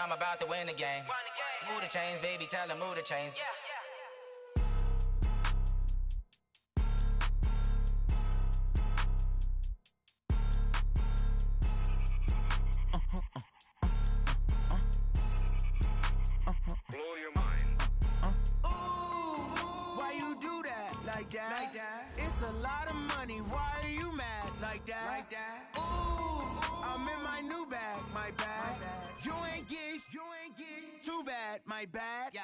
I'm about to win the game. Move the chains, baby, tell them move the chains. Blow your mind. Why you do that like that? It's a lot of money. Why are you mad like that? Ooh, I'm in my new bag, my bad. You ain't get too bad, my bad.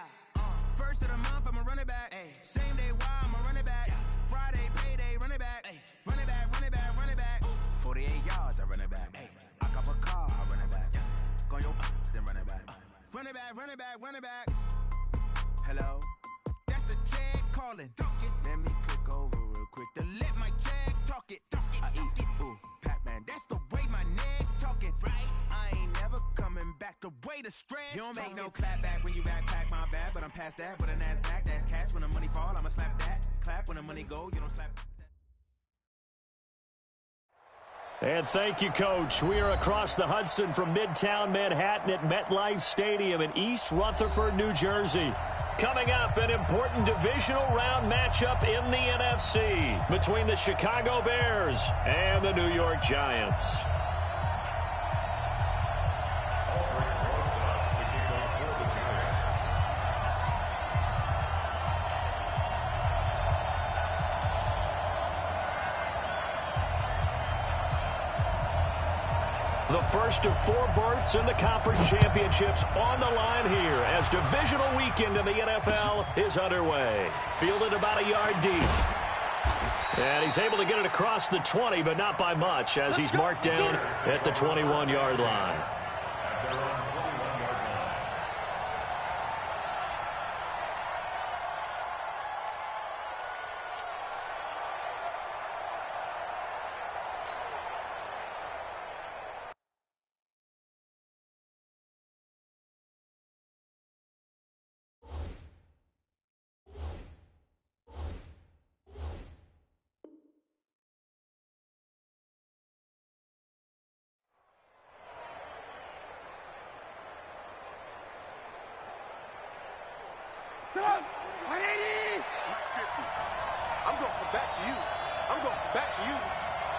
First of the month, I'ma run it back. Same day, why I'ma run it back. Friday, payday, run it back. Run it back, run it back, run it back. 48 yards, I run it back. I cop a car, I run it back. Go your then run it back. Run it back, run it back, run it back. Hello? That's the check calling. Let me click over real quick to let my check talk it. I eat, ooh, Pac-Man, that's the way my neck talking. Right? I ain't never coming back the way the stress. You don't make no clap back when you backpack my bad, but I'm past that with an ass back. That's cash when the money fall, I'ma slap that. Clap when the money go, you don't slap. And thank you, Coach. We are across the Hudson from Midtown Manhattan at MetLife Stadium in East Rutherford, New Jersey. Coming up, an important divisional round matchup in the NFC between the Chicago Bears and the New York Giants. The first of 4 berths in the conference championships on the line here as divisional weekend in the NFL is underway. Fielded about a yard deep. And he's able to get it across the 20, but not by much as he's marked down at the 21-yard line. I'm going to come back to you. I'm going to come back to you.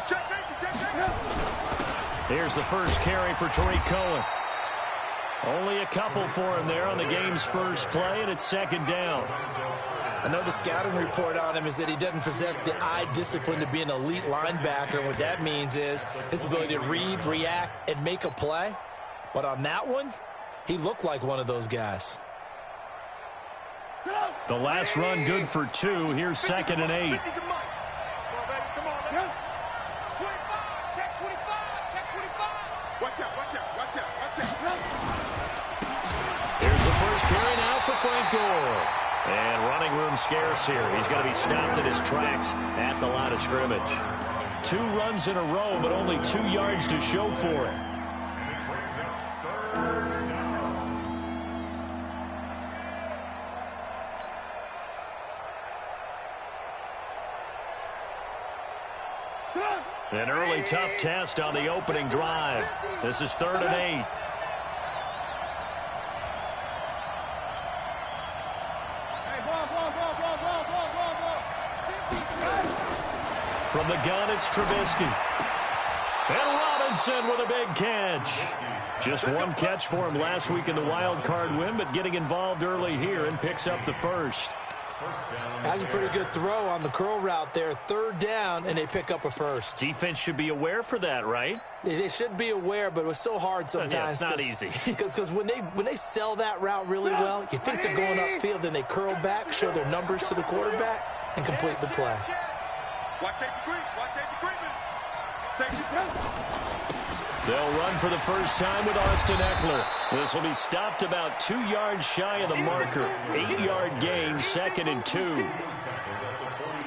Check safety. Here's the first carry for Tariq Cohen. Only a couple for him there on the game's first play, and it's second down. I know the scouting report on him is that he doesn't possess the eye discipline to be an elite linebacker. And what that means is his ability to read, react, and make a play. But on that one, he looked like one of those guys. The last run good for 2. Here's second and 8. Here's the first carry now for Frank Gore. And running room scarce here. He's going to be stopped in his tracks at the line of scrimmage. 2 runs in a row, but only 2 yards to show for it. An early tough test on the opening drive. This is 3rd and 8. From the gun, it's Trubisky. And Robinson with a big catch. Just 1 catch for him last week in the wild card win, but getting involved early here and picks up the first. Has a pretty good throw on the curl route there. 3rd down, and they pick up a first. Defense should be aware for that, right? They should be aware, but it was so hard sometimes. Yeah, it's not easy. Because when they sell that route really well, you think they're going upfield, then they curl back, show their numbers to the quarterback, and complete the play. Watch safety creep. Watch safety creeping. Safety creep. They'll run for the first time with Austin Eckler. This will be stopped about 2 yards shy of the marker. 8-yard gain, 2nd and 2.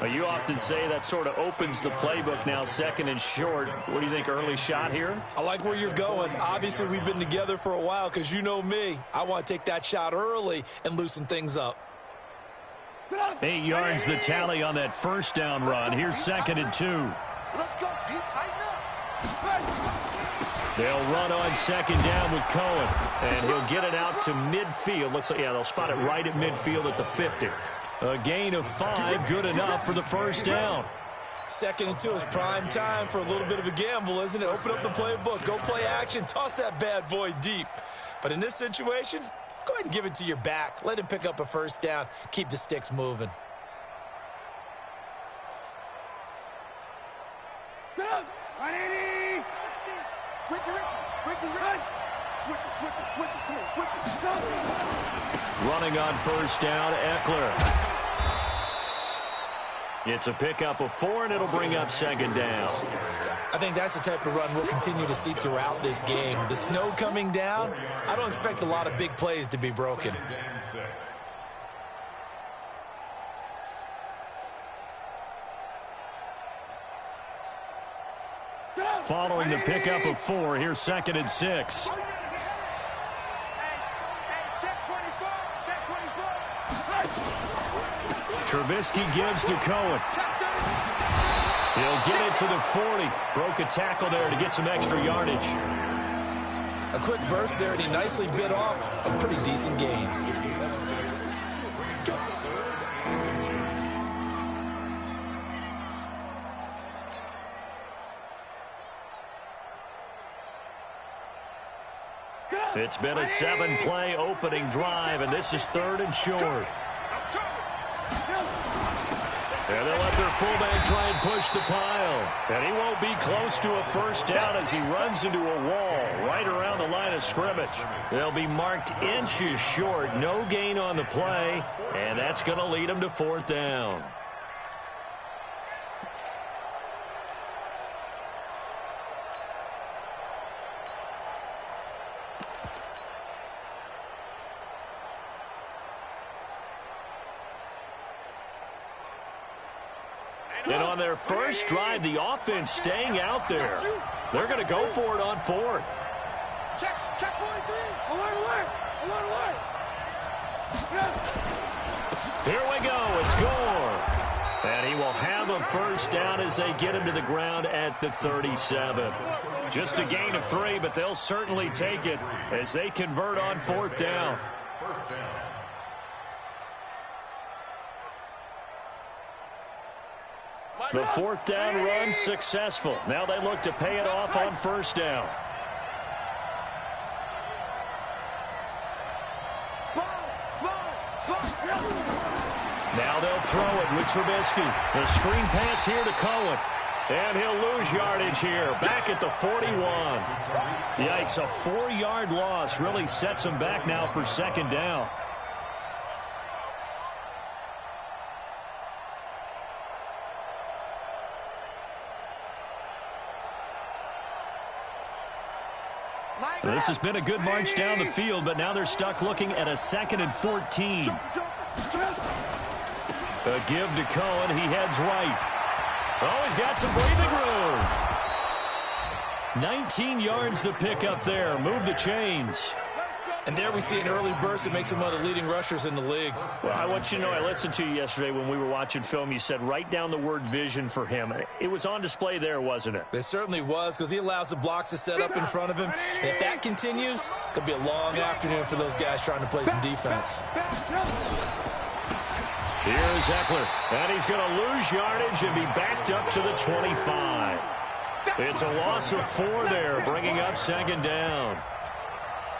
Well, you often say that sort of opens the playbook now, 2nd and short. What do you think, early shot here? I like where you're going. Obviously, we've been together for a while because you know me. I want to take that shot early and loosen things up. 8 yards the tally on that first down run. Here's 2nd and 2. Let's go, dude. Tighten up. They'll run on second down with Cohen, and he'll get it out to midfield. Looks like, yeah, they'll spot it right at midfield at the 50. A gain of 5, good enough for the first down. 2nd and 2 is prime time for a little bit of a gamble, isn't it? Open up the playbook, go play action, toss that bad boy deep. But in this situation, go ahead and give it to your back. Let him pick up a first down. Keep the sticks moving. Running on first down, Eckler. It's a pickup of 4, and it'll bring up second down. I think that's the type of run we'll continue to see throughout this game. The snow coming down, I don't expect a lot of big plays to be broken. Following the pickup of 4, here's 2nd and 6. Trubisky gives to Cohen. He'll get it to the 40. Broke a tackle there to get some extra yardage. A quick burst there, and he nicely bit off a pretty decent gain. It's been a 7-play opening drive, and this is 3rd and short. And they'll let their fullback try and push the pile. And he won't be close to a first down as he runs into a wall right around the line of scrimmage. They'll be marked inches short. No gain on the play, and that's going to lead them to 4th down. And on their first drive, the offense staying out there. They're going to go for it on 4th. Check 43. Alert. Here we go. It's Gore. And he will have a first down as they get him to the ground at the 37. Just a gain of 3, but they'll certainly take it as they convert on 4th down. First down. The 4th down run successful. Now they look to pay it off on first down. Now they'll throw it with Trubisky. The screen pass here to Cohen. And he'll lose yardage here. Back at the 41. Yikes, a 4-yard loss really sets him back now for second down. This has been a good march down the field, but now they're stuck looking at a 2nd and 14. A give to Cohen. He heads right. Oh, he's got some breathing room. 19 yards the pick up there. Move the chains. And there we see an early burst that makes him one of the leading rushers in the league. Well, I want you to know, I listened to you yesterday when we were watching film. You said write down the word vision for him. It was on display there, wasn't it? It certainly was, because he allows the blocks to set up in front of him. And if that continues, it'll be a long afternoon for those guys trying to play some defense. Here's Eckler, and he's going to lose yardage and be backed up to the 25. It's a loss of 4 there, bringing up second down.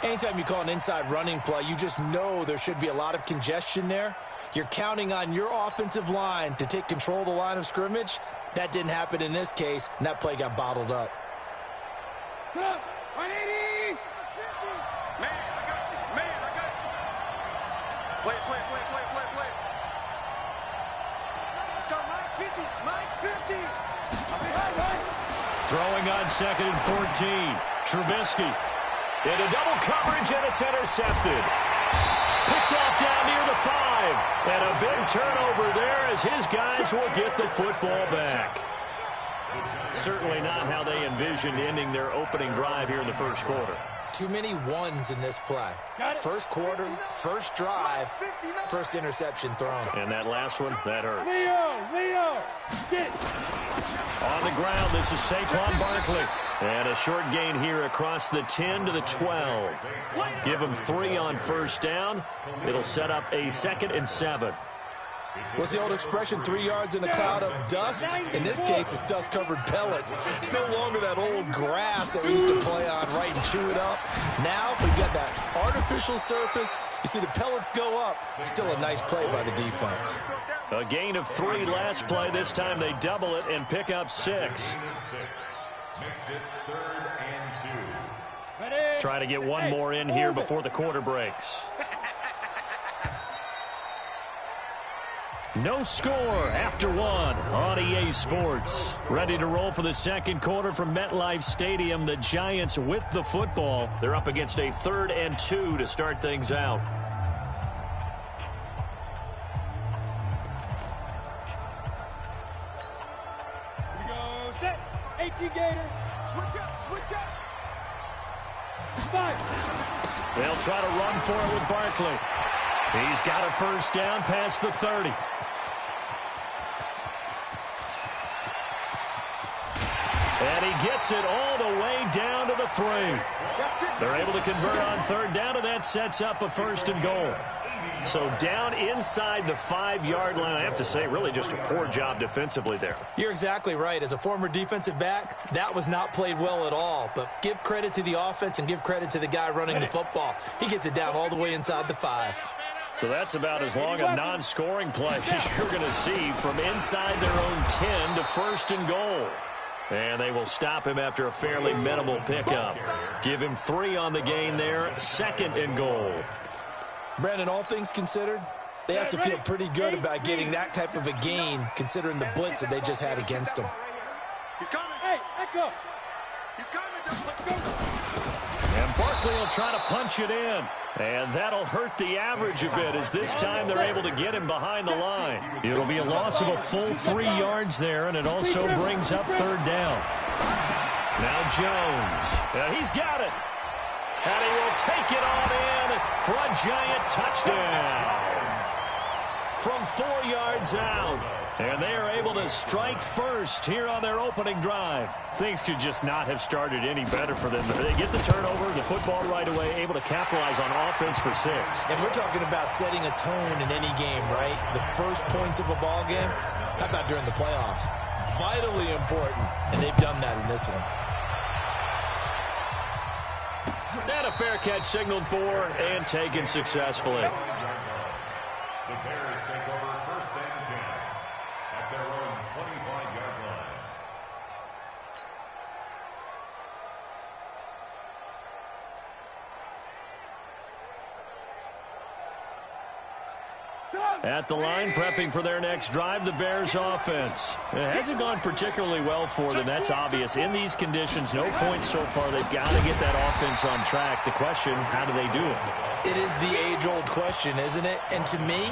Anytime you call an inside running play, you just know there should be a lot of congestion there. You're counting on your offensive line to take control of the line of scrimmage. That didn't happen in this case, and that play got bottled up. 180. Man, I got you. Play. Let's go, Mike 50. Throwing on 2nd and 14. Trubisky. Into double coverage, and it's intercepted. Picked off down near the 5. And a big turnover there as his guys will get the football back. Certainly not how they envisioned ending their opening drive here in the first quarter. Too many ones in this play. First quarter, first drive, first interception thrown. And that last one, that hurts. Leo, sit. On the ground, this is Saquon Barkley. And a short gain here across the 10 to the 12. Give them 3 on first down. It'll set up a 2nd and 7. What's the old expression, 3 yards in a cloud of dust? In this case, it's dust-covered pellets. It's no longer that old grass that we used to play on, right, and chew it up. Now we've got that artificial surface. You see the pellets go up. Still a nice play by the defense. A gain of 3 last play. This time they double it and pick up 6. Try to get one more in here before the quarter breaks. No score after 1 on EA Sports. Ready to roll for the second quarter from MetLife Stadium. The Giants with the football. They're up against a 3rd and 2 to start things out. Here we go. Set. 18 Gator. Switch up. Switch up. 5. They'll try to run for it with Barkley. He's got a first down past the 30. And he gets it all the way down to the 3. They're able to convert on 3rd down, and that sets up a 1st and goal. So down inside the 5-yard line. I have to say, really just a poor job defensively there. You're exactly right. As a former defensive back, that was not played well at all. But give credit to the offense and give credit to the guy running the football. He gets it down all the way inside the 5. So that's about as long a non-scoring play as you're going to see from inside their own 10 to 1st and goal. And they will stop him after a fairly minimal pickup. Give him 3 on the gain there, 2nd and goal. Brandon, all things considered, they have to feel pretty good about getting that type of a gain, considering the blitz that they just had against them. He's coming. Hey, echo. He's coming. Let's go. And Barkley will try to punch it in. And that'll hurt the average a bit, as this time they're able to get him behind the line. It'll be a loss of a full 3 yards there, and it also brings up 3rd down. Now Jones. He's got it. And he will take it on in for a Giant touchdown. From 4 yards out. And they are able to strike first here on their opening drive. Things could just not have started any better for them. They get the turnover, the football right away, able to capitalize on offense for 6. And we're talking about setting a tone in any game, right? The first points of a ball game. How about during the playoffs? Vitally important, and they've done that in this one. And a fair catch signaled for and taken successfully. The Bears take over 1st and 10 at their own 25-yard line. At the line, prepping for their next drive, the Bears offense. It hasn't gone particularly well for them. That's obvious. In these conditions, no points so far. They've got to get that offense on track. The question, how do they do it? It is the age-old question, isn't it? And to me,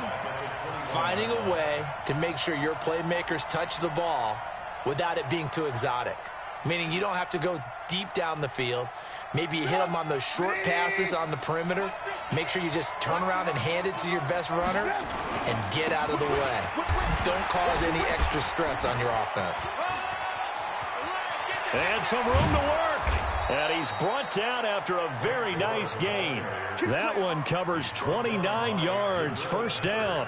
finding a way to make sure your playmakers touch the ball without it being too exotic. Meaning you don't have to go deep down the field. Maybe you hit them on those short passes on the perimeter. Make sure you just turn around and hand it to your best runner and get out of the way. Don't cause any extra stress on your offense. And some room to work. And he's brought down after a very nice gain. That one covers 29 yards, 1st down.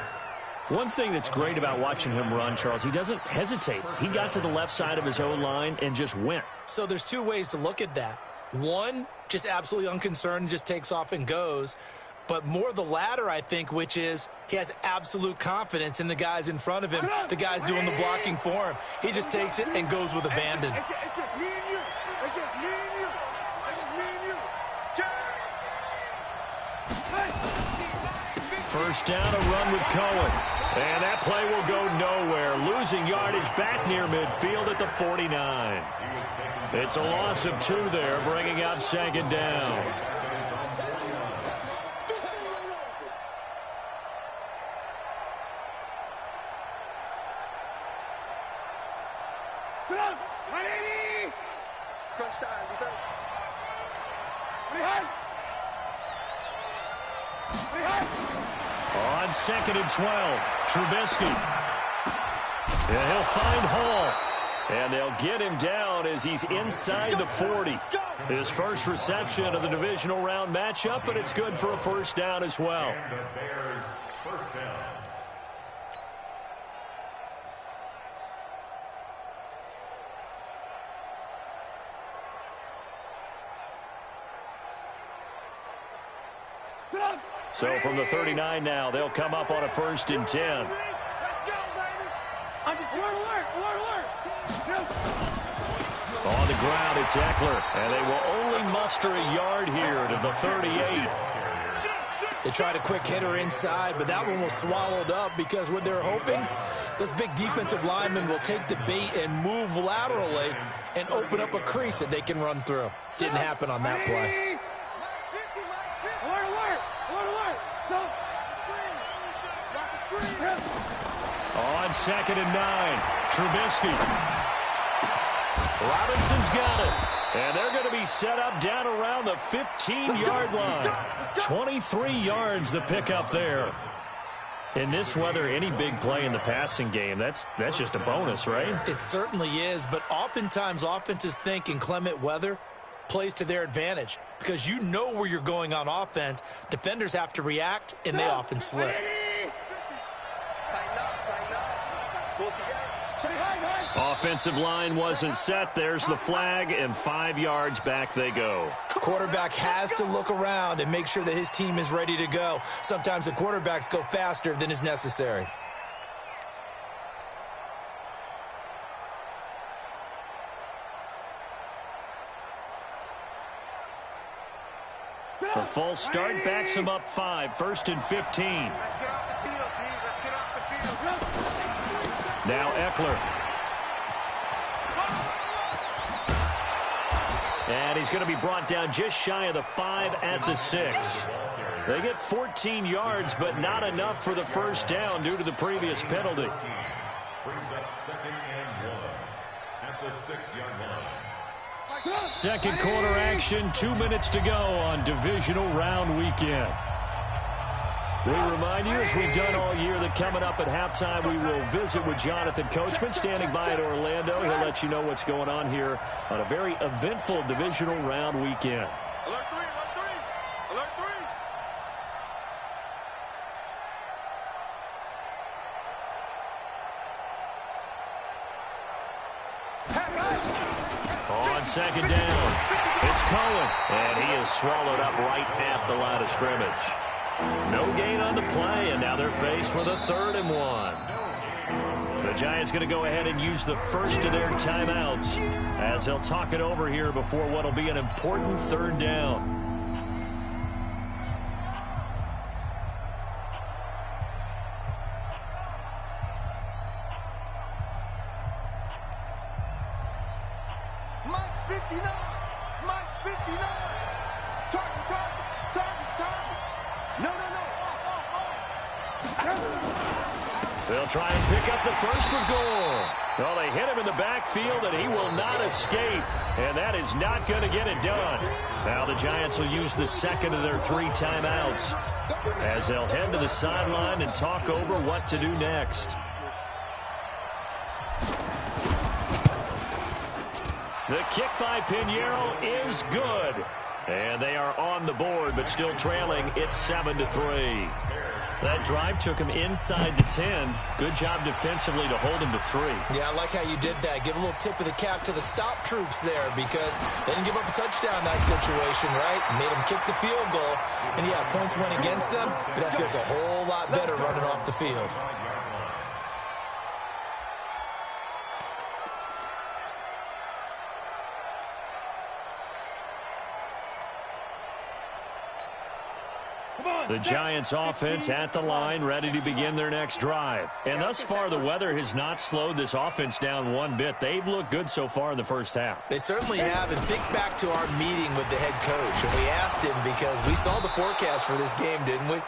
One thing that's great about watching him run, Charles, he doesn't hesitate. He got to the left side of his own line and just went. So there's 2 ways to look at that. One, just absolutely unconcerned, just takes off and goes. But more the latter, I think, which is he has absolute confidence in the guys in front of him, the guys doing the blocking for him. He just takes it and goes with abandon. It's just me and you. It's just me and you. It's just me and you. First down, a run with Cohen. And that play will go nowhere. Losing yardage back near midfield at the 49. It's a loss of 2 there, bringing up 2nd down. Crunch time, defense. On 2nd and 12, Trubisky. And he'll find Hall. And they'll get him down down as he's inside the 40. His first reception of the divisional round matchup, but it's good for a first down as well. And the Bears first down. So from the 39 now, they'll come up on a 1st and 10. On the ground, it's Eckler, and they will only muster a yard here to the 38. They tried a quick hitter inside, but that one was swallowed up because what they're hoping, those big defensive linemen will take the bait and move laterally and open up a crease that they can run through. Didn't happen on that play. On 2nd and 9, Trubisky. Robinson's got it. And they're going to be set up down around the 15-yard line. 23 yards the pickup there. In this weather, any big play in the passing game, that's just a bonus, right? It certainly is, but oftentimes offenses think inclement weather plays to their advantage because you know where you're going on offense. Defenders have to react, and they often slip. Offensive line wasn't set. There's the flag, and 5 yards back they go. Quarterback has to look around and make sure that his team is ready to go. Sometimes the quarterbacks go faster than is necessary. The false start backs him up 5, 1st and 15. Let's get off the field, please. Let's get off the field. Now Eckler. And he's going to be brought down just shy of the 5 at the 6. They get 14 yards, but not enough for the first down due to the previous penalty. Brings up 2nd and 1 at the 6-yard line. Second quarter action, 2 minutes to go on divisional round weekend. We remind you, as we've done all year, that coming up at halftime, we will visit with Jonathan Coachman, standing by in Orlando. He'll let you know what's going on here on a very eventful divisional round weekend. Alert 3, alert 3, alert 3. On 2nd down, it's Cohen, and he is swallowed up right at the line of scrimmage. No gain on the play, and now they're faced with a 3rd and 1. The Giants going to go ahead and use the first of their timeouts as they'll talk it over here before what will be an important 3rd down. Mike's 59. Mike's 59. Target. No. They'll try and pick up the first with goal. Well, they hit him in the backfield, and he will not escape. And that is not going to get it done. Now the Giants will use the second of their 3 timeouts as they'll head to the sideline and talk over what to do next. The kick by Pinheiro is good. And they are on the board, but still trailing. It's 7-3. That drive took him inside the 10. Good job defensively to hold him to 3. Yeah, I like how you did that. Give a little tip of the cap to the stop troops there because they didn't give up a touchdown in that situation, right? Made them kick the field goal. And, yeah, points went against them, but that feels a whole lot better running off the field. The Giants offense at the line, ready to begin their next drive. And thus far, the weather has not slowed this offense down one bit. They've looked good so far in the first half. They certainly have. And think back to our meeting with the head coach. And we asked him because we saw the forecast for this game, didn't we?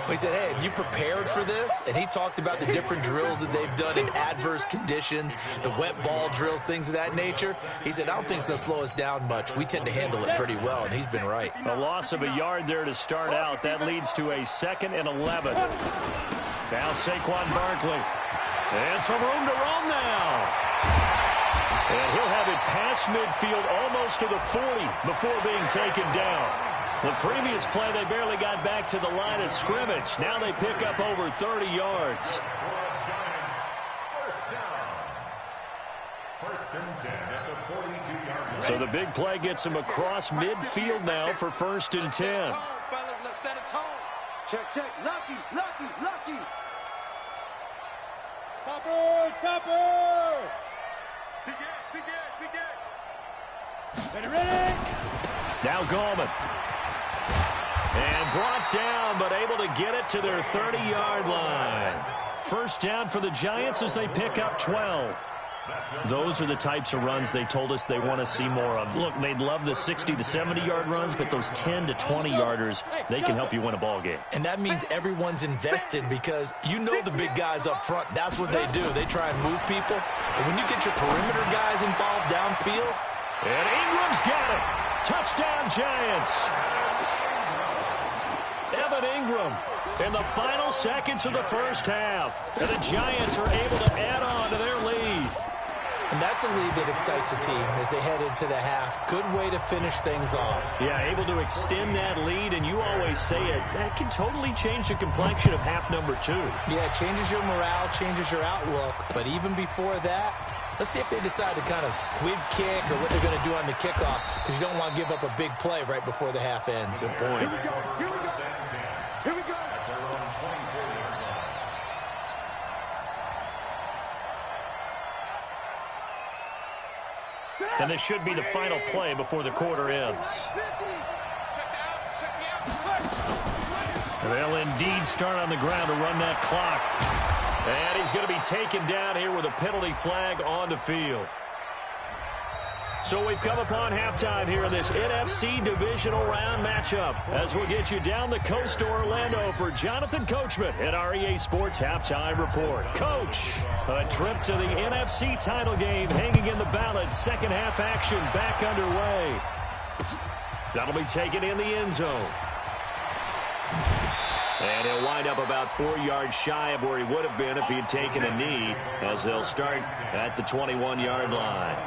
We said, hey, have you prepared for this? And he talked about the different drills that they've done in adverse conditions, the wet ball drills, things of that nature. He said, I don't think it's going to slow us down much. We tend to handle it pretty well, and he's been right. A loss of a yard there to start out. That leads to a 2nd and 11. Now Saquon Barkley. And some room to roam now. And he'll have it past midfield almost to the 40 before being taken down. The previous play, they barely got back to the line of scrimmage. Now they pick up over 30 yards. So the big play gets him across midfield now for 1st and 10. Let's set a tone. Check, check. Lucky. Topper. Begin. Ready. Now Gallman. And brought down, but able to get it to their 30-yard line. First down for the Giants as they pick up 12. Those are the types of runs they told us they want to see more of. Look, they'd love the 60 to 70-yard runs, but those 10 to 20-yarders, they can help you win a ball game. And that means everyone's invested because you know the big guys up front. That's what they do. They try and move people. But when you get your perimeter guys involved downfield. And Ingram's got it. Touchdown, Giants. Evan Ingram in the final seconds of the first half. And the Giants are able to add on to their lead. And that's a lead that excites a team as they head into the half. Good way to finish things off. Yeah, able to extend that lead, and you always say it, that can totally change the complexion of half number 2. Yeah, it changes your morale, changes your outlook. But even before that, let's see if they decide to kind of squib kick or what they're going to do on the kickoff, because you don't want to give up a big play right before the half ends. Good point. Here we go. And this should be the final play before the quarter ends. They'll indeed start on the ground to run that clock. And he's going to be taken down here with a penalty flag on the field. So we've come upon halftime here in this NFC divisional round matchup as we'll get you down the coast to Orlando for Jonathan Coachman at our EA Sports Halftime Report. Coach, a trip to the NFC title game hanging in the balance. Second half action back underway. That'll be taken in the end zone. And he'll wind up about 4 yards shy of where he would have been if he had taken a knee, as they'll start at the 21-yard line.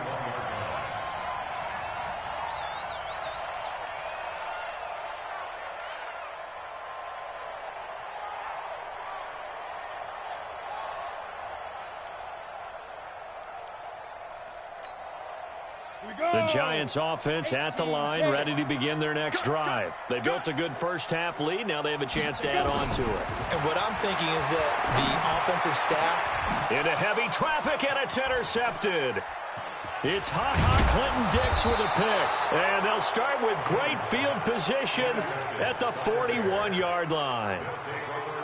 The Giants offense at the line, ready to begin their next drive. They built a good first half lead. Now they have a chance to add on to it. And what I'm thinking is that the offensive staff. Into heavy traffic, and it's intercepted. It's Clinton Dix with a pick. And they'll start with great field position at the 41-yard line.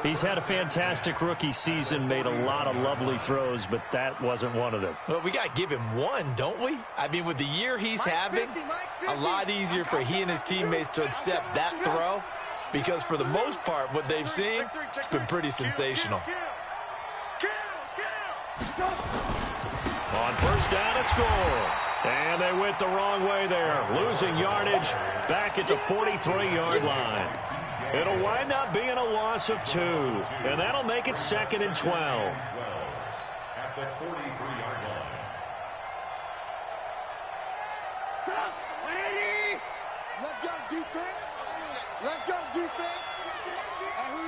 He's had a fantastic rookie season, made a lot of lovely throws, but that wasn't one of them. Well, we got to give him one, don't we? I mean, with the year he's having, a lot easier for he and his teammates to accept that throw, because for the most part, what they've seen, it's been pretty sensational. On first down, it's goal. And they went the wrong way there, losing yardage back at the 43-yard line. It'll wind up being a loss of 2, and that'll make it 2nd and 12. At the 43-yard line. Let's go, defense. Let's go, defense.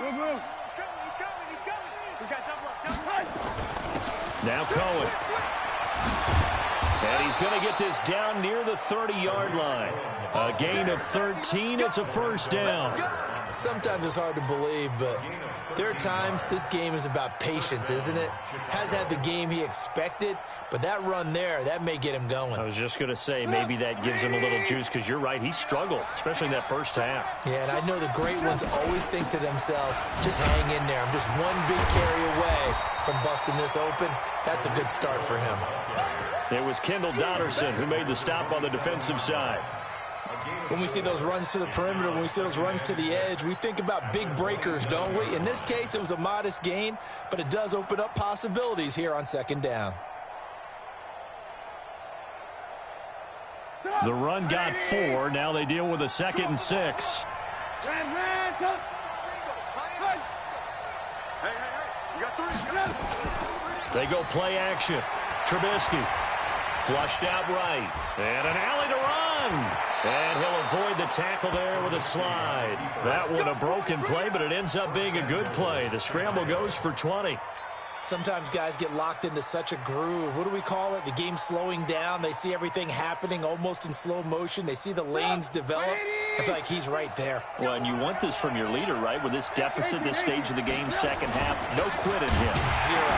He's coming. We got double up. Now Cohen. And he's going to get this down near the 30-yard line. A gain of 13. It's a first down. Sometimes it's hard to believe, but there are times this game is about patience, isn't it? Has had the game he expected, but that run there, that may get him going. I was just going to say, maybe that gives him a little juice, because you're right, he struggled, especially in that first half. Yeah, and I know the great ones always think to themselves, just hang in there. I'm just one big carry away from busting this open. That's a good start for him. It was Kendall Dotterson who made the stop on the defensive side. When we see those runs to the perimeter, when we see those runs to the edge, we think about big breakers, don't we? In this case, it was a modest gain, but it does open up possibilities here on second down. The run got 4. Now they deal with a 2nd and 6. Hey, you got 3. They go play action. Trubisky Flushed out right. And an alley to run. And he'll avoid the tackle there with a slide. That one a broken play, but it ends up being a good play. The scramble goes for 20. Sometimes guys get locked into such a groove. What do we call it? The game's slowing down. They see everything happening almost in slow motion. They see the lanes develop. I feel like he's right there. Well, and you want this from your leader, right? With this deficit, this stage of the game, second half, no quit in him. Zero.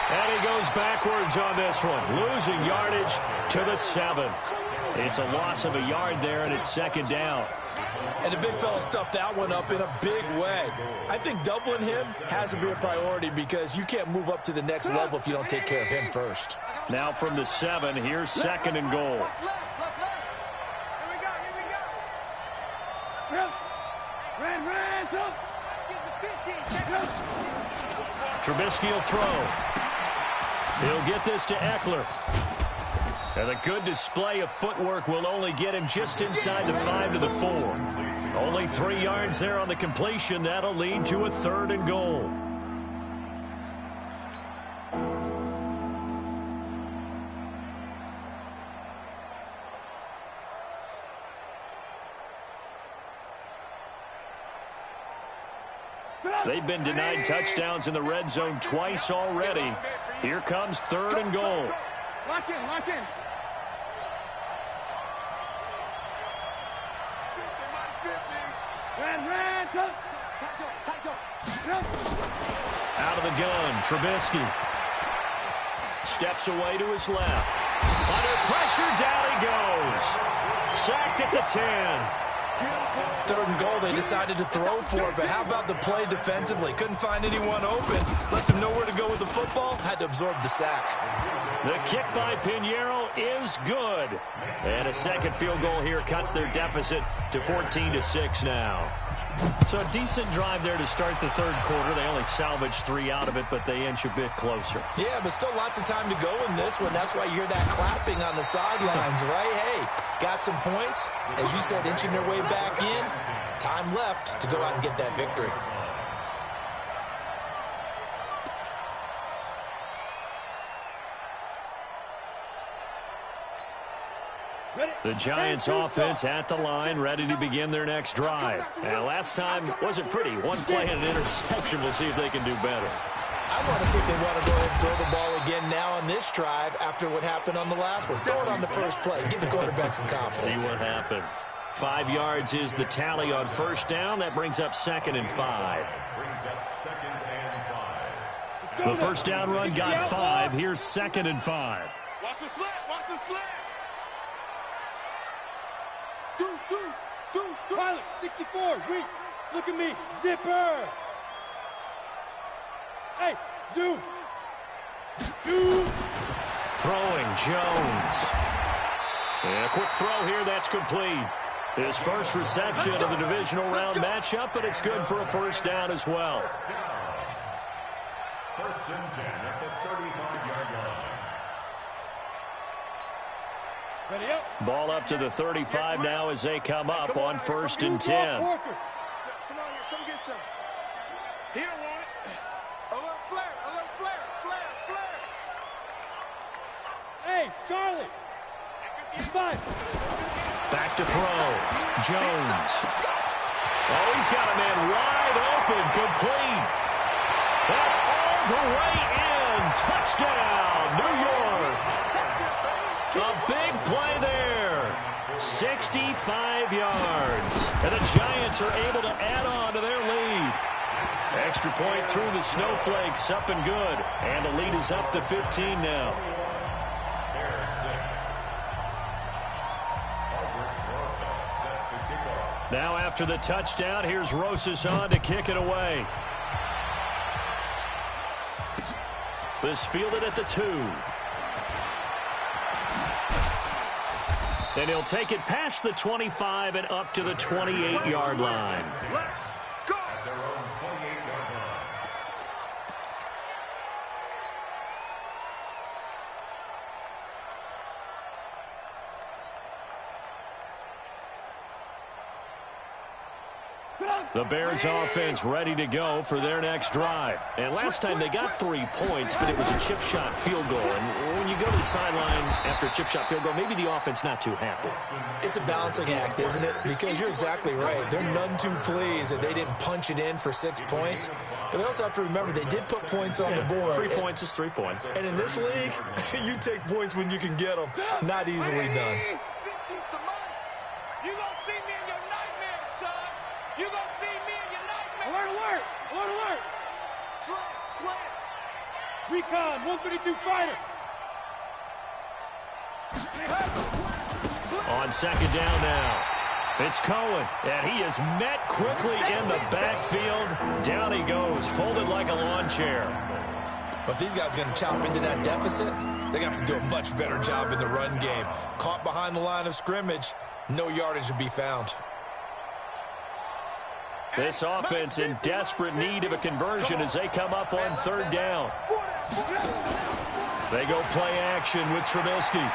And he goes backwards on this one, losing yardage to the 7. It's a loss of a yard there, and it's second down. And the big fella stuffed that one up in a big way. I think doubling him has to be a priority because you can't move up to the next level if you don't take care of him first. Now from the 7, here's second and goal. Trubisky will throw. He'll get this to Eckler. And a good display of footwork will only get him just inside the 5 to the 4. Only 3 yards there on the completion. That'll lead to a 3rd and goal. They've been denied touchdowns in the red zone twice already. Here comes 3rd and goal. Lock in, lock in. Out of the gun, Trubisky. Steps away to his left. Under pressure, down he goes. Sacked at the 10. 3rd and goal, they decided to throw for it, but how about the play defensively? Couldn't find anyone open. Left them nowhere to go with the football. Had to absorb the sack. The kick by Pinheiro is good. And a second field goal here cuts their deficit to 14-6 now. So a decent drive there to start the 3rd quarter. They only salvaged 3 out of it, but they inch a bit closer. Yeah, but still lots of time to go in this one. That's why you hear that clapping on the sidelines, right? Hey, got some points. As you said, inching their way back in. Time left to go out and get that victory. The Giants offense at the line, ready to begin their next drive. And last time wasn't pretty. One play and an interception. We'll see if they can do better. I want to see if they want to go ahead and throw the ball again now on this drive after what happened on the last one. Throw it on the first play. Give the quarterback some confidence. See what happens. 5 yards is the tally on first down. That brings up 2nd and 5. The first down run got 5. Here's 2nd and 5. Watch the slant, watch the slant. Pilot, 64, weak. Look at me, zipper. Hey, zoom. Zoom. Throwing, Jones. And a quick throw here, that's complete. His first reception of the divisional round matchup, but it's good for a first down as well. First and 10 at the 35-yard line. Ready up. Ball up to the 35 now as they come up on 1st and 10. Come on here, come get some. He don't want it. A little flare, flare. Hey, Charlie. 5. Back to throw. Jones. Oh, he's got a man wide open, complete. And all the way in. Touchdown, New York. A big play there. 65 yards. And the Giants are able to add on to their lead. Extra point through the Snowflakes, up and good. And the lead is up to 15 now. Now after the touchdown, here's Rosas on to kick it away. This fielded at the 2. And he'll take it past the 25 and up to the 28-yard line. The Bears offense ready to go for their next drive. And last time they got 3 points, but it was a chip shot field goal. And when you go to the sideline after a chip shot field goal, maybe the offense not too happy. It's a balancing act, isn't it? Because you're exactly right. They're none too pleased that they didn't punch it in for 6 points. But they also have to remember they did put points on the board. 3 points is 3 points. And in this league, you take points when you can get them. Not easily done. You gonna see me in your nightmares, son. You gonna see me in your nightmares. Alert, alert, alert, alert. Slant. Recon, 132 fighter. On second down now. It's Cohen, and he is met quickly in the backfield. Down he goes, folded like a lawn chair. But if these guys are going to chop into that deficit, they're going to have to do a much better job in the run game. Caught behind the line of scrimmage, no yardage to be found. This offense in desperate need of a conversion as they come up on third down. They go play action with Trubisky.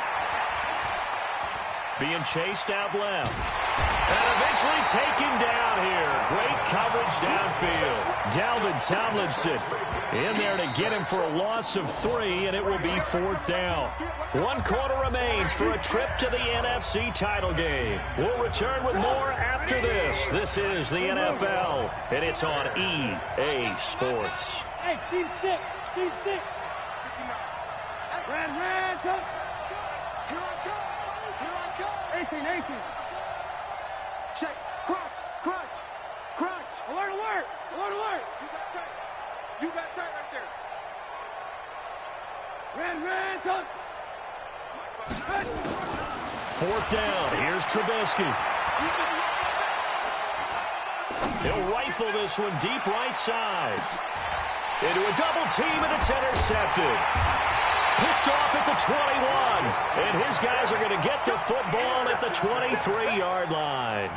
Being chased out left. And eventually taken down here. Great coverage downfield. Dalvin Tomlinson in there to get him for a loss of 3, and it will be 4th down. 1 quarter remains for a trip to the NFC title game. We'll return with more after this. This is the NFL, and it's on EA Sports. Hey, team 6, team 6. Red, go. Here I come. 18. Check. Crunch. Alert. You got tight right there. Red, go. 4th down. Here's Trubisky. He'll rifle this one deep right side. Into a double team, and it's intercepted. Picked off at the 21. And his guys are going to get the football at the 23-yard line.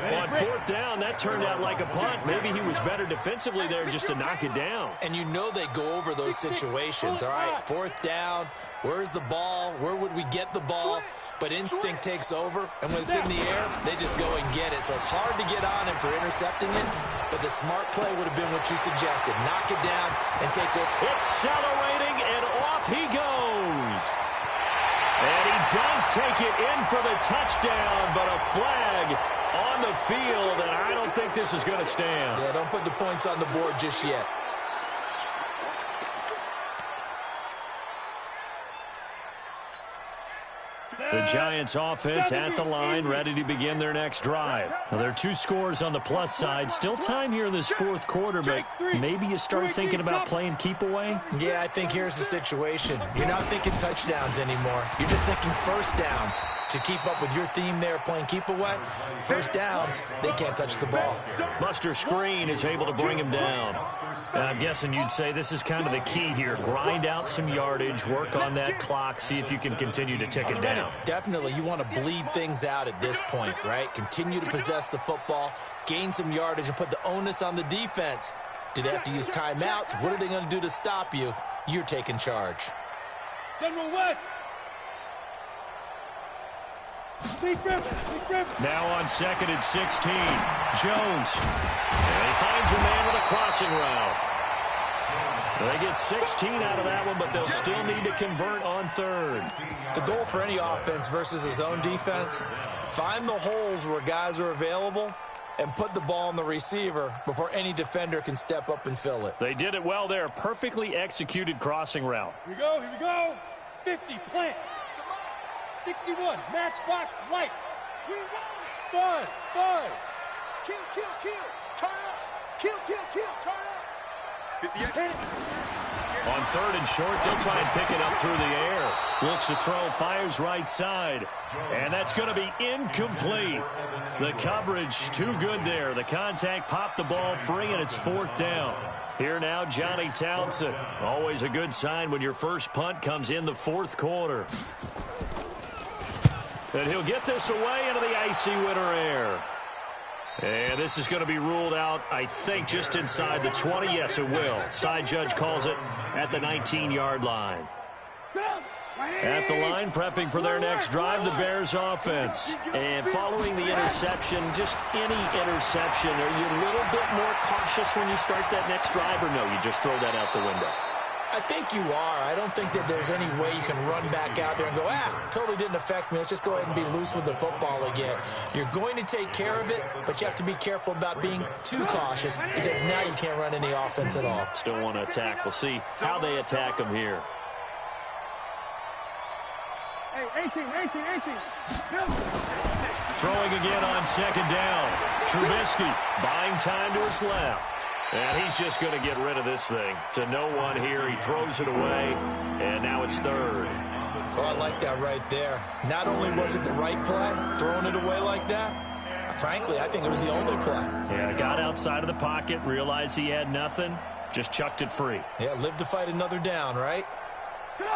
On 4th down, that turned out like a punt. Maybe he was better defensively there just to knock it down. And you know they go over those situations. All right, 4th down, where's the ball? Where would we get the ball? But instinct takes over, and when it's in the air, they just go and get it. So it's hard to get on him for intercepting it, but the smart play would have been what you suggested. Knock it down and take it. Accelerating, and off he goes. And he does take it in for the touchdown, but a flag on the field, and I don't think this is going to stand. Yeah, don't put the points on the board just yet. The Giants offense at the line, ready to begin their next drive. Now, there are 2 scores on the plus side. Still time here in this 4th quarter, but maybe you start thinking about playing keep away? Yeah, I think here's the situation. You're not thinking touchdowns anymore. You're just thinking first downs. To keep up with your theme there, playing keep away, first downs, they can't touch the ball. Buster Screen is able to bring him down. And I'm guessing you'd say this is kind of the key here. Grind out some yardage, work on that clock, see if you can continue to tick it down. Definitely, you want to bleed things out at this point, right? Continue to possess the football, gain some yardage, and put the onus on the defense. Do they have to use timeouts? What are they going to do to stop you? You're taking charge. General West. Now on 2nd and 16, Jones. And he finds a man with a crossing route. They get 16 out of that one, but they'll still need to convert on 3rd. The goal for any offense versus his own defense, find the holes where guys are available and put the ball on the receiver before any defender can step up and fill it. They did it well there. Perfectly executed crossing route. Here we go. 50, plant. 61, matchbox lights. Buzz. Kill. Turn up. Kill. Turn up. 58. On 3rd and short, they'll try and pick it up through the air. Looks to throw, fires right side. And that's going to be incomplete. The coverage too good there. The contact popped the ball free, and it's 4th down. Here now, Johnny Townsend. Always a good sign when your first punt comes in the 4th quarter. And he'll get this away into the icy winter air. And this is going to be ruled out, I think, just inside the 20. Yes, it will. Side judge calls it at the 19-yard line. At the line, prepping for their next drive, the Bears offense. And following the interception, just any interception, are you a little bit more cautious when you start that next drive, or no, you just throw that out the window? I think you are. I don't think that there's any way you can run back out there and go, totally didn't affect me. Let's just go ahead and be loose with the football again. You're going to take care of it, but you have to be careful about being too cautious because now you can't run any offense at all. Still want to attack. We'll see how they attack them here. Hey, 18. Throwing again on second down. Trubisky buying time to his left. And he's just going to get rid of this thing. To no one here. He throws it away, and now it's third. Well, I like that right there. Not only was it the right play, throwing it away like that, frankly, I think it was the only play. Yeah, got outside of the pocket, realized he had nothing, just chucked it free. Yeah, live to fight another down, right?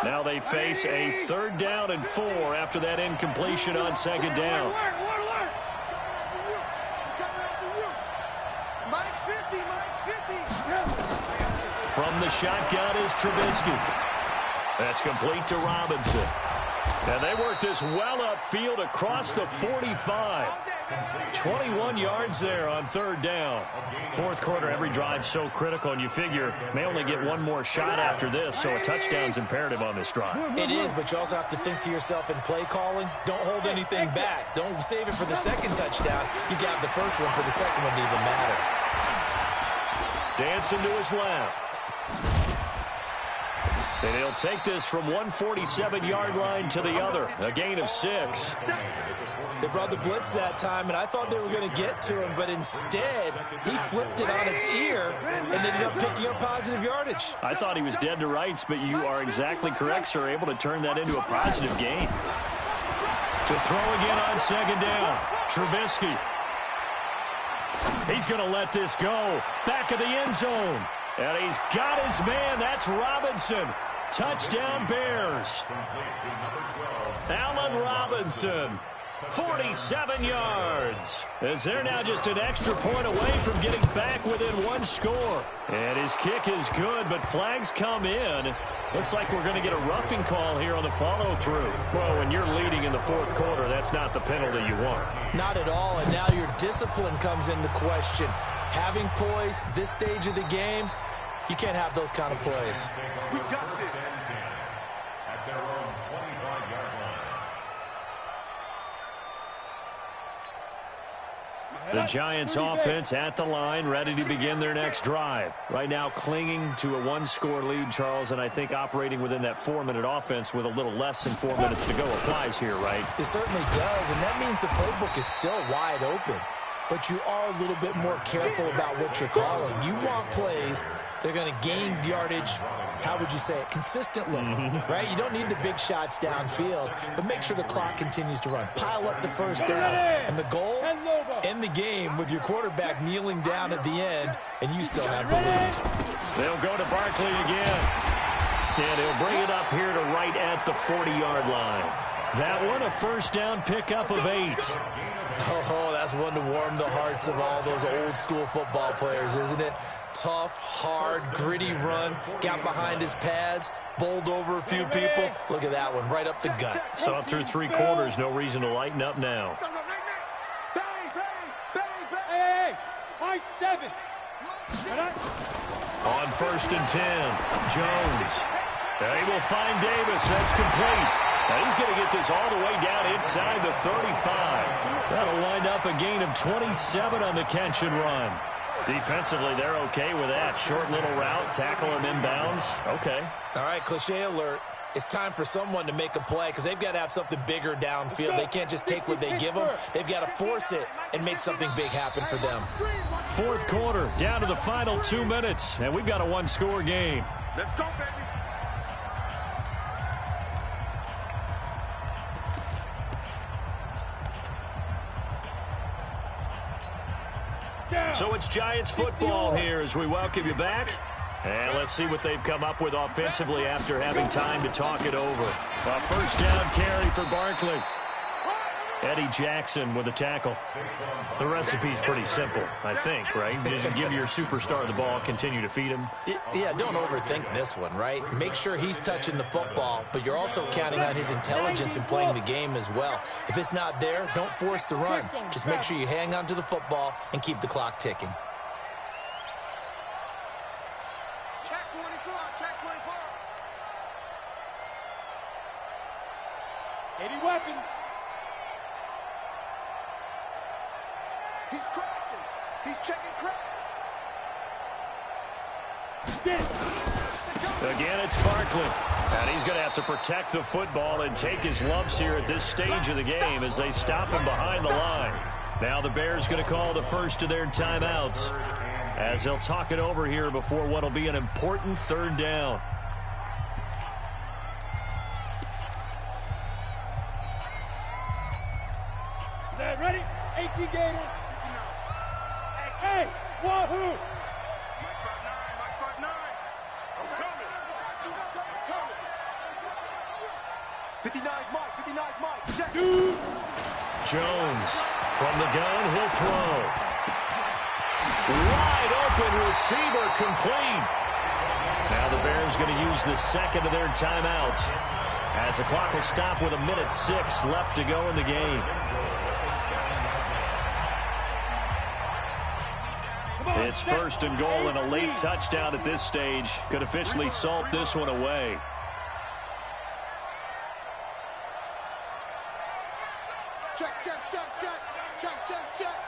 Now they face a 3rd down and 4 after that incompletion on second down. From the shotgun is Trubisky. That's complete to Robinson. And they work this well upfield across the 45. 21 yards there on 3rd down. 4th quarter, every drive so critical, and you figure may only get one more shot after this, so a touchdown's imperative on this drive. It is, but you also have to think to yourself in play calling, don't hold anything back. Don't save it for the second touchdown. You got the first one for the second one to even matter. Dancing to his left. And he'll take this from 147-yard line to the other. A gain of 6. They brought the blitz that time, and I thought they were going to get to him, but instead, he flipped it on its ear and ended up picking up positive yardage. I thought he was dead to rights, but you are exactly correct, sir. Able to turn that into a positive gain. To throw again on second down. Trubisky. He's going to let this go. Back of the end zone. And he's got his man. That's Robinson. Touchdown Bears. Allen Robinson. 47 yards. As they're now just an extra point away from getting back within one score. And his kick is good, but flags come in. Looks like we're going to get a roughing call here on the follow-through. Well, when you're leading in the 4th quarter, that's not the penalty you want. Not at all, and now your discipline comes into question. Having poise this stage of the game, you can't have those kind of plays. We got this. At their own 25-yard line. The Giants offense at the line, ready to begin their next drive. Right now clinging to a 1-score lead, Charles, and I think operating within that 4-minute offense with a little less than 4 minutes to go applies here, right? It certainly does, and that means the playbook is still wide open. But you are a little bit more careful about what you're calling. You want plays they're going to gain yardage, how would you say it, consistently, right? You don't need the big shots downfield, but make sure the clock continues to run. Pile up the first downs. And the goal, end the game with your quarterback kneeling down at the end, and you still have the lead. They'll go to Barkley again. And he'll bring it up here to right at the 40-yard line. That one, a first down pickup of 8. Oh, that's one to warm the hearts of all those old-school football players, isn't it? Tough, hard, gritty run, got behind his pads, bowled over a few people. Look at that one, right up the gut. So through 3 quarters, no reason to lighten up now. Hey, I-7. On 1st and 10, Jones. He will find Davis. That's complete. And he's going to get this all the way down inside the 35. That'll wind up a gain of 27 on the catch and run. Defensively, they're okay with that. Short little route, tackle him inbounds. Okay. All right, cliche alert. It's time for someone to make a play because they've got to have something bigger downfield. They can't just take what they give them. They've got to force it and make something big happen for them. 4th quarter, down to the final 2 minutes, and we've got a 1-score game. Let's go, baby. So it's Giants football here as we welcome you back. And let's see what they've come up with offensively after having time to talk it over. A first down carry for Barkley. Eddie Jackson with a tackle. The recipe's pretty simple, I think, right? Just give your superstar the ball, continue to feed him. Yeah, don't overthink this one, right? Make sure he's touching the football, but you're also counting on his intelligence in playing the game as well. If it's not there, don't force the run. Just make sure you hang on to the football and keep the clock ticking. Check 24, check 24. 80 weapon. He's crashing. He's checking crash. Again, it's Barkley. And he's going to have to protect the football and take his lumps here at this stage of the game as they stop him behind the line. Now the Bears going to call the first of their timeouts as they'll talk it over here before what will be an important third down. Set, ready? 18 Gator. Hey, wahoo! Mike 5'9", I'm coming. 59's Mike, 59's Mike. Check. Jones from the gun, he'll throw. Wide open receiver, complete. Now the Bears going to use the second of their timeouts as the clock will stop with 1:06 left to go in the game. It's first and goal and a late touchdown at this stage could officially salt this one away. Check, check, check, check. Check, check, check.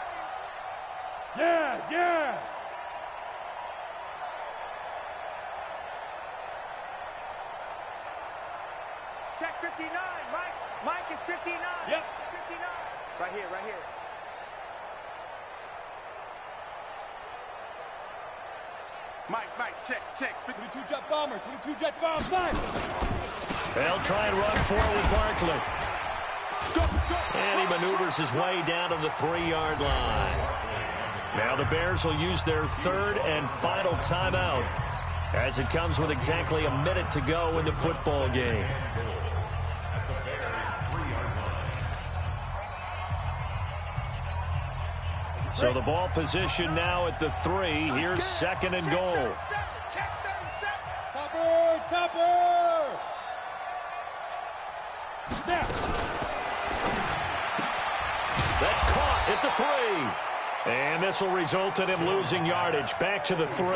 Yes, yes. Check 59. Mike is 59. Yep. 59. Right here, right here. Mike, check. 22 jet bomber, 22 jet bomb, fly. They'll try and run forward with Barkley. And he maneuvers his way down to the 3-yard line. Now the Bears will use their third and final timeout as it comes with exactly a minute to go in the football game. So the ball position now at the 3. Here's second and goal. Topper. Snap. That's caught at the 3. And this will result in him losing yardage back to the 3.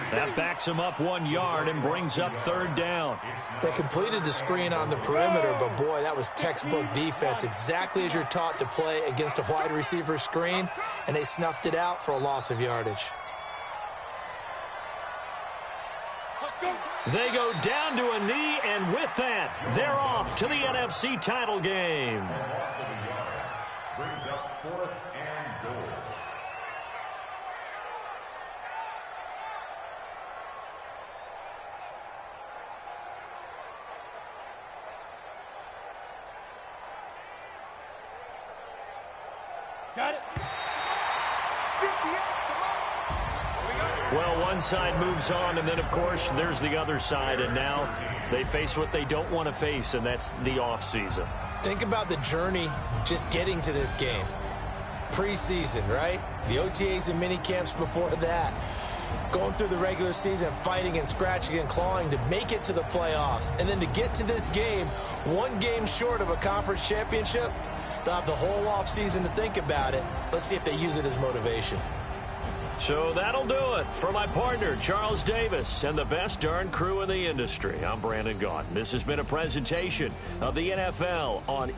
That backs him up 1 yard and brings up third down. They completed the screen on the perimeter, but boy, that was textbook defense, exactly as you're taught to play against a wide receiver screen, and they snuffed it out for a loss of yardage. They go down to a knee, and with that, they're off to the NFC title game. Brings up 4th and goal. Got it. Well, one side moves on, and then, of course, there's the other side, and now they face what they don't want to face, and that's the offseason. Think about the journey just getting to this game. Preseason, right? The OTAs and mini camps before that. Going through the regular season, fighting and scratching and clawing to make it to the playoffs. And then to get to this game, 1 game short of a conference championship, they'll have the whole offseason to think about it. Let's see if they use it as motivation. So that'll do it for my partner, Charles Davis, and the best darn crew in the industry. I'm Brandon Gaudin. This has been a presentation of the NFL on